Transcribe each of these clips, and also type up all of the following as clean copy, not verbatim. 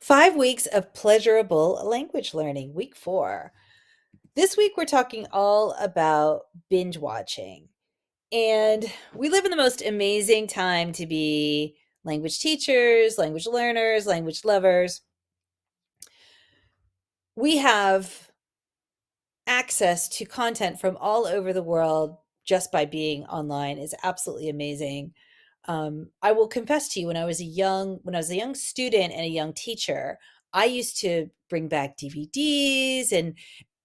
5 weeks of pleasurable language learning, week 4. This week, we're talking all about binge watching. And we live in the most amazing time to be language teachers, language learners, language lovers. We have access to content from all over the world just by being online is absolutely amazing. I will confess to you, when I was a young student and a young teacher, I used to bring back DVDs and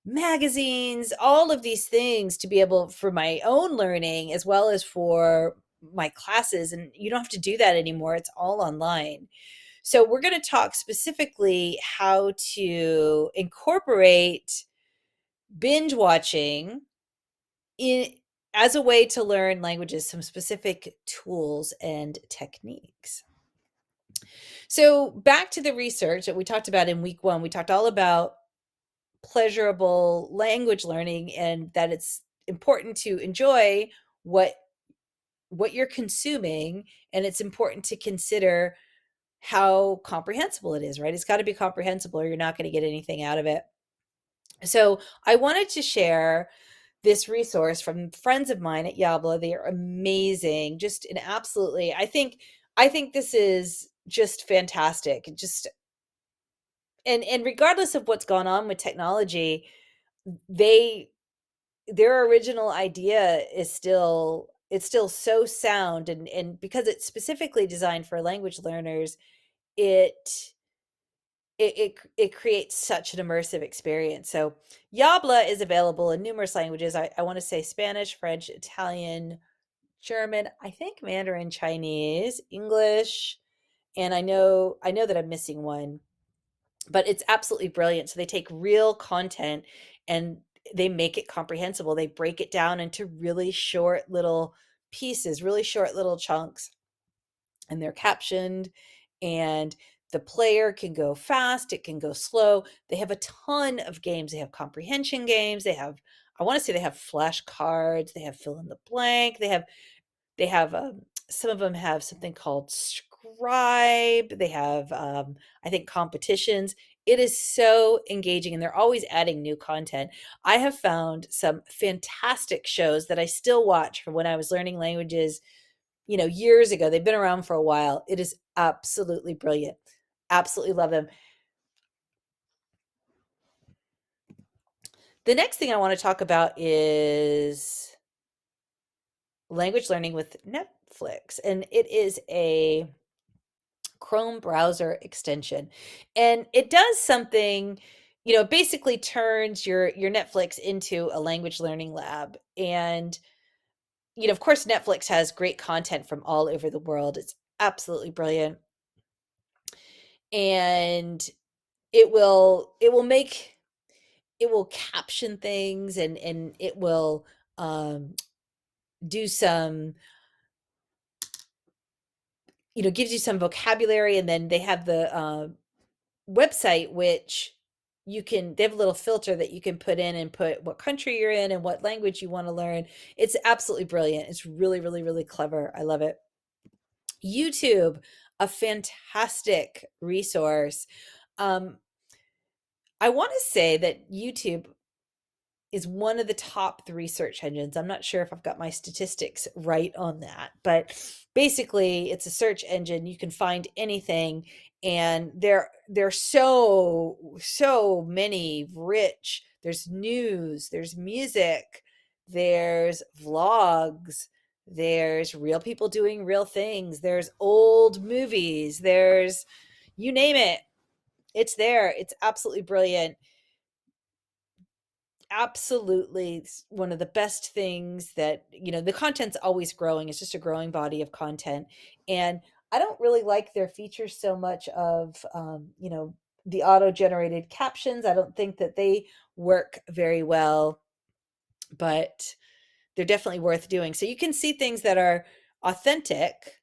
magazines, all of these things to be able for my own learning as well as for my classes. And you don't have to do that anymore. It's all online. So we're going to talk specifically how to incorporate binge watching in as a way to learn languages, some specific tools and techniques. So back to the research that we talked about in week 1, we talked all about pleasurable language learning and that it's important to enjoy what what you're consuming, and it's important to consider how comprehensible it is, right? It's got to be comprehensible or you're not going to get anything out of it. So I wanted to share this resource from friends of mine at Yabla. They are amazing. Just an absolutely, I think this is just fantastic. Just and regardless of what's gone on with technology, they their original idea is still it's still so sound, and because it's specifically designed for language learners, it it creates such an immersive experience. So Yabla is available in numerous languages. I want to say Spanish, French, Italian, German, I think Mandarin, Chinese, English, and I know that I'm missing one, but it's absolutely brilliant. So they take real content and they make it comprehensible. They break it down into really short little pieces, really short little chunks, and they're captioned, and the player can go fast, it can go slow. They have a ton of games. They have comprehension games. They have, I want to say they have flashcards, they have fill in the blank, they have some of them have something called scribe. They have I think competitions. It is so engaging and they're always adding new content. I have found some fantastic shows that I still watch from when I was learning languages, years ago. They've been around for a while. It is absolutely brilliant. Absolutely love them. The next thing I want to talk about is language learning with Netflix, and it is a Chrome browser extension. And it does something, basically turns your Netflix into a language learning lab. And, of course, Netflix has great content from all over the world. It's absolutely brilliant. And it will caption things, and it will do some, gives you some vocabulary, and then they have the website, which they have a little filter that you can put in and put what country you're in and what language you want to learn. It's absolutely brilliant. It's really, really, really clever. I love it. YouTube, a fantastic resource. Um, I want to say that YouTube is one of the top 3 search engines. I'm not sure if I've got my statistics right on that, but basically it's a search engine. You can find anything, and there's so many rich. There's news, there's music, there's vlogs, there's real people doing real things, there's old movies, there's you name it. It's there. It's absolutely brilliant. Absolutely one of the best things that, the content's always growing. It's just a growing body of content. And I don't really like their features so much of, the auto-generated captions. I don't think that they work very well, but they're definitely worth doing. So you can see things that are authentic,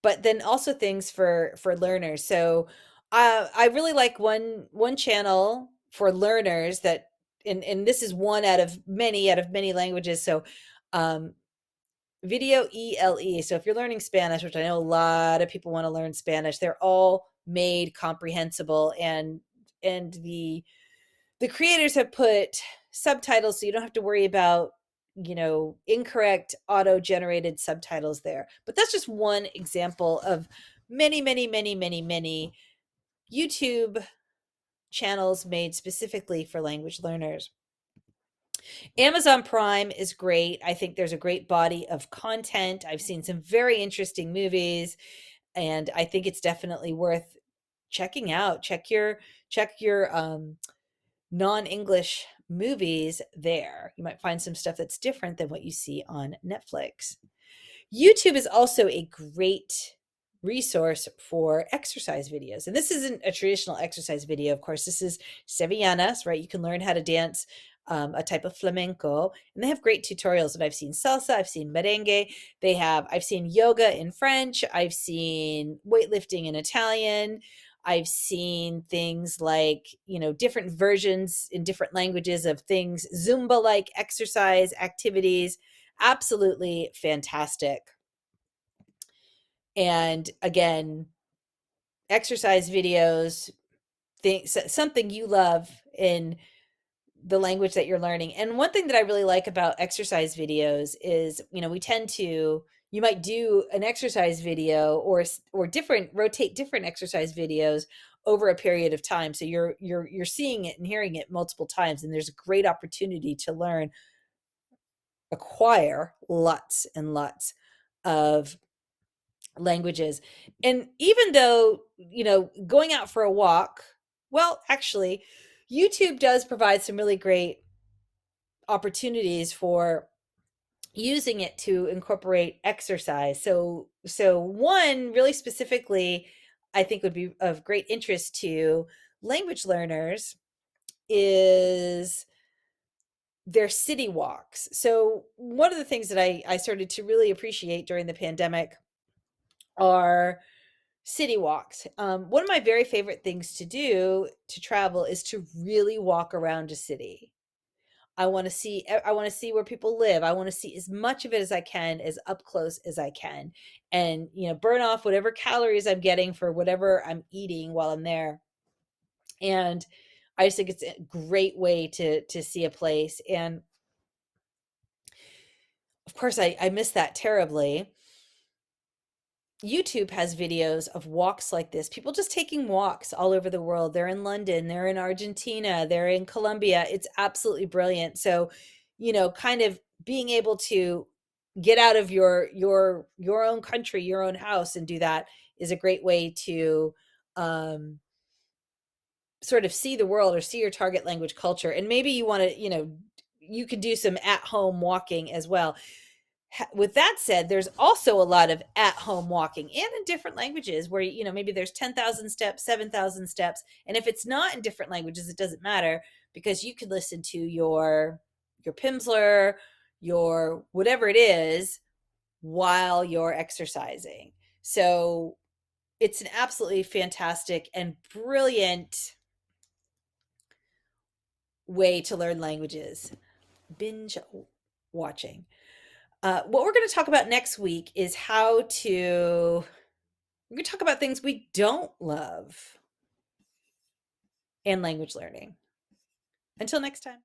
but then also things for learners. So I really like one channel for learners that, and this is one out of many languages. So um, Video ELE. So if you're learning Spanish, which I know a lot of people want to learn Spanish, they're all made comprehensible, and the creators have put subtitles so you don't have to worry about, incorrect auto generated subtitles there. But that's just one example of many, many, many, many, many YouTube channels made specifically for language learners. Amazon Prime is great. I think there's a great body of content. I've seen some very interesting movies, and I think it's definitely worth checking out. Check your non-English movies there. You might find some stuff that's different than what you see on Netflix. YouTube is also a great resource for exercise videos. And this isn't a traditional exercise video, of course. This is sevillanas, right? You can learn how to dance a type of flamenco. And they have great tutorials. And I've seen salsa, I've seen merengue. I've seen yoga in French. I've seen weightlifting in Italian. I've seen things like, different versions in different languages of things, Zumba-like exercise activities. Absolutely fantastic. And again, exercise videos, something you love in the language that you're learning. And one thing that I really like about exercise videos is, you might do an exercise video or rotate different exercise videos over a period of time. So you're seeing it and hearing it multiple times, and there's a great opportunity to acquire lots and lots of languages. And even though, going out for a walk, well, actually, YouTube does provide some really great opportunities for using it to incorporate exercise. So one really specifically I think would be of great interest to language learners is their city walks. So one of the things that I started to really appreciate during the pandemic are city walks. One of my very favorite things to do to travel is to really walk around a city. I want to see where people live. I want to see as much of it as I can, as up close as I can, and burn off whatever calories I'm getting for whatever I'm eating while I'm there. And I just think it's a great way to see a place. And of course, I miss that terribly. YouTube has videos of walks like this, people just taking walks all over the world. They're in London, they're in Argentina, they're in Colombia. It's absolutely brilliant. So, kind of being able to get out of your own country, your own house, and do that is a great way to um sort of see the world or see your target language culture. And maybe you want to, you could do some at home walking as well. With that said, there's also a lot of at-home walking and in different languages where, maybe there's 10,000 steps, 7,000 steps. And if it's not in different languages, it doesn't matter, because you could listen to your Pimsleur, your whatever it is, while you're exercising. So it's an absolutely fantastic and brilliant way to learn languages. Binge watching. What we're going to talk about next week is we're going to talk about things we don't love in language learning. Until next time.